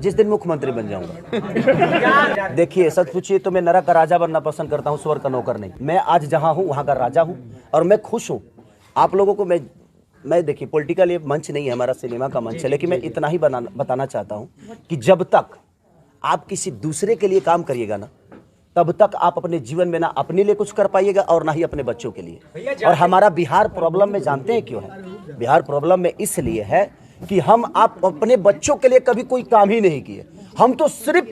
जिस दिन मुख्यमंत्री बन जाऊंगा। देखिए सच पूछिए तो मैं नरक का राजा बनना पसंद करता हूं, स्वर्ग का नौकर नहीं। मैं आज जहां हूं वहां का राजा हूं और मैं खुश हूं। आप लोगों को मैं देखिए पॉलिटिकल ये मंच नहीं है, हमारा सिनेमा का मंच है, लेकिन मैं इतना ही बताना चाहता हूं कि जब तक आप किसी दूसरे के लिए काम करिएगा ना, तब तक आप अपने जीवन में ना अपने लिए कुछ कर पाइएगा और ना ही अपने बच्चों के लिए। और हमारा बिहार प्रॉब्लम में जानते हैं क्यों है? बिहार प्रॉब्लम में इसलिए है कि आप अपने बच्चों के लिए कभी कोई काम ही नहीं किए। हम तो सिर्फ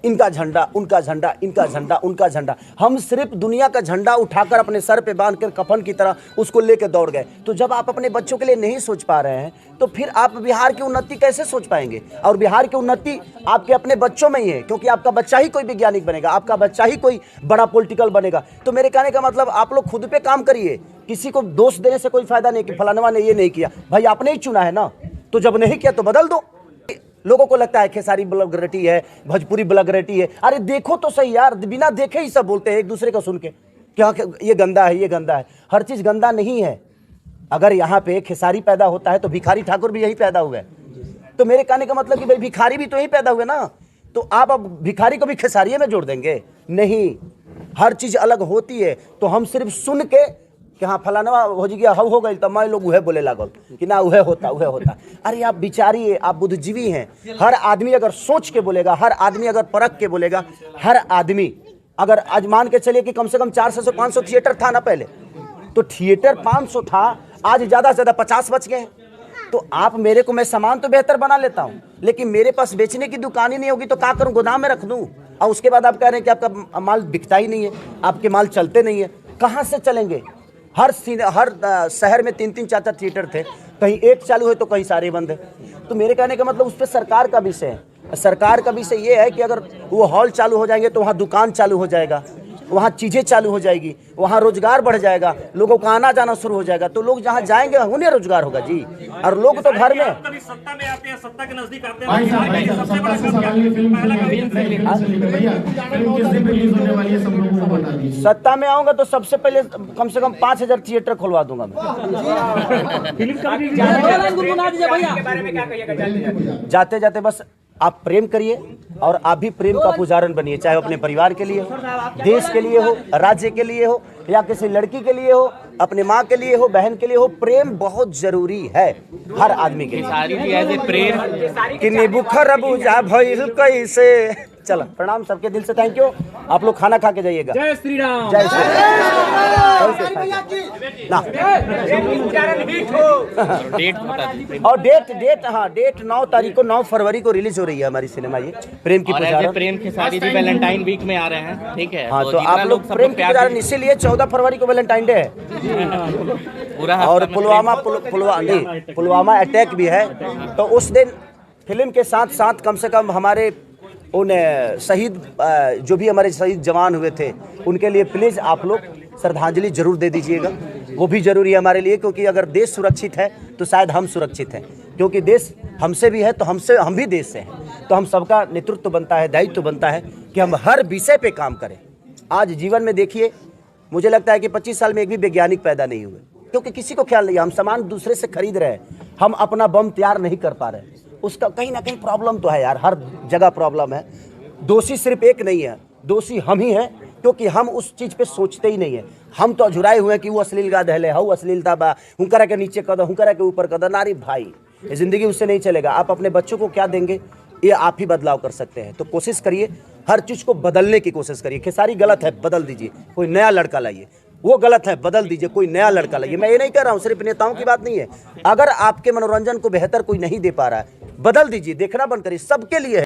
इनका झंडा, उनका झंडा, इनका झंडा, उनका झंडा, हम सिर्फ दुनिया का झंडा उठाकर अपने सर पे बांधकर कफन की तरह उसको लेकर दौड़ गए। तो जब आप अपने बच्चों के लिए नहीं सोच पा रहे हैं तो फिर आप बिहार की उन्नति कैसे सोच पाएंगे? और बिहार की उन्नति आपके अपने बच्चों में ही है, क्योंकि आपका बच्चा ही कोई वैज्ञानिक बनेगा, आपका बच्चा ही कोई बड़ा पॉलिटिकल बनेगा। तो मेरे कहने का मतलब आप लोग खुद पे काम करिए, किसी को दोष देने से कोई फायदा नहीं कि फलानवा ने ये नहीं किया। भाई आपने ही चुना है ना, तो जब नहीं किया तो बदल दो। लोगों को लगता है खेसारी ब्लॉगरेटी है, भोजपुरी ब्लॉगरेटी है। अरे देखो तो सही यार, बिना देखे ही सब बोलते हैं एक दूसरे को सुन के, क्या ये गंदा है, ये गंदा है। हर चीज गंदा नहीं है। अगर यहाँ पे खेसारी पैदा होता है तो भिखारी ठाकुर भी यही पैदा हुए। तो मेरे कहने का मतलब कि भाई भिखारी भी तो यही पैदा हुए ना, तो आप अब भिखारी को भी खेसारी में जोड़ देंगे? नहीं, हर चीज अलग होती है। तो हम सिर्फ सुन के कि हाँ फलाना हो जी गया, हो गई, तब मैं लोग उहे बोले लागल कि ना उहे होता, उहे होता। अरे आप बिचारिए, आप बुद्धिजीवी हैं। हर आदमी अगर सोच के बोलेगा, हर आदमी अगर परख के बोलेगा, हर आदमी अगर आज मान के चलिए कि कम से कम 400 से 500 थिएटर था ना पहले, तो थिएटर 500 था, आज ज़्यादा से ज़्यादा 50 बच गए। तो आप मेरे को, मैं सामान तो बेहतर बना लेता हूँ, लेकिन मेरे पास बेचने की दुकान ही नहीं होगी तो क्या करूँ? गोदाम में रख दूँ। और उसके बाद आप कह रहे हैं कि आपका माल बिकता ही नहीं है, आपके माल चलते नहीं है। कहाँ से चलेंगे? हर शहर में 3-3 4-4 थिएटर थे, कहीं एक चालू है तो कहीं सारे बंद है। तो मेरे कहने का मतलब उस पर सरकार का विषय है। सरकार का विषय ये है कि अगर वो हॉल चालू हो जाएंगे तो वहाँ दुकान चालू हो जाएगा, वहाँ चीज़ें चालू हो जाएगी, वहाँ रोजगार बढ़ जाएगा, लोगों का आना जाना शुरू हो जाएगा। तो लोग जहाँ जाएंगे उन्हें रोजगार होगा जी। और लोग तो घर में सत्ता में आते हैं, सत्ता के नजदीक आते हैं। सत्ता में आऊंगा तो सबसे पहले कम से कम 5000 थिएटर खुलवा दूंगा मैं। जाते जाते बस आप प्रेम करिए और आप भी प्रेम का पुजारन बनिए, चाहे अपने परिवार के लिए हो, देश के लिए हो, राज्य के लिए हो, या किसी लड़की के लिए हो, अपने माँ के लिए हो, बहन के लिए हो। प्रेम बहुत जरूरी है हर आदमी के लिए। कि निबुखर बुझा भइल कैसे। चलो प्रणाम सबके दिल से, थैंक यू। आप लोग खाना खा के जाइएगा। जय श्री राम। जय श्री राम। और डेट हाँ, डेट 9 तारीख को, 9 फरवरी को रिलीज हो रही है हमारी सिनेमा ये प्रेम की पुजारन। प्रेम खेसारी जी वैलेंटाइन वीक में आ रहे हैं, ठीक है। हाँ, तो आप लोग प्रेम की पुजारन, इसीलिए 14 फरवरी को वैलेंटाइन डे है पूरा। और पुलवामा अटैक भी है, तो उस दिन फिल्म के साथ साथ कम से कम हमारे उन शहीद, जो भी हमारे शहीद जवान हुए थे, उनके लिए प्लीज़ आप लोग श्रद्धांजलि जरूर दे दीजिएगा। वो भी जरूरी है हमारे लिए, क्योंकि अगर देश सुरक्षित है तो शायद हम सुरक्षित हैं। क्योंकि देश हमसे भी है तो हम भी देश से हैं। तो हम सबका नेतृत्व बनता है, दायित्व बनता है कि हम हर विषय पे काम करें। आज जीवन में देखिए, मुझे लगता है कि 25 साल में एक भी वैज्ञानिक पैदा नहीं हुए, क्योंकि किसी को ख्याल नहीं है। हम सामान दूसरे से खरीद रहे हैं, हम अपना बम तैयार नहीं कर पा रहे हैं। उसका कहीं ना कहीं प्रॉब्लम तो है यार, हर जगह प्रॉब्लम है। दोषी सिर्फ एक नहीं है, दोषी हम ही हैं, क्योंकि हम उस चीज़ पे सोचते ही नहीं है। हम तो अझुराए हुए हैं कि वो अश्लील गा दहले, हऊ अश्लीलता बा, हुंकरा के नीचे कदर, हुंकरा के ऊपर कदर। नारी भाई, ये जिंदगी उससे नहीं चलेगा। आप अपने बच्चों को क्या देंगे, ये आप ही बदलाव कर सकते हैं। तो कोशिश करिए, हर चीज़ को बदलने की कोशिश करिए। खेसारी गलत है, बदल दीजिए, कोई नया लड़का लाइए। वो गलत है, बदल दीजिए, कोई नया लड़का लाइए। मैं ये नहीं कह रहा हूँ, सिर्फ नेताओं की बात नहीं है। अगर आपके मनोरंजन को बेहतर कोई नहीं दे पा रहा है, बदल दीजिए, देखना बंद करिए, सबके लिए है।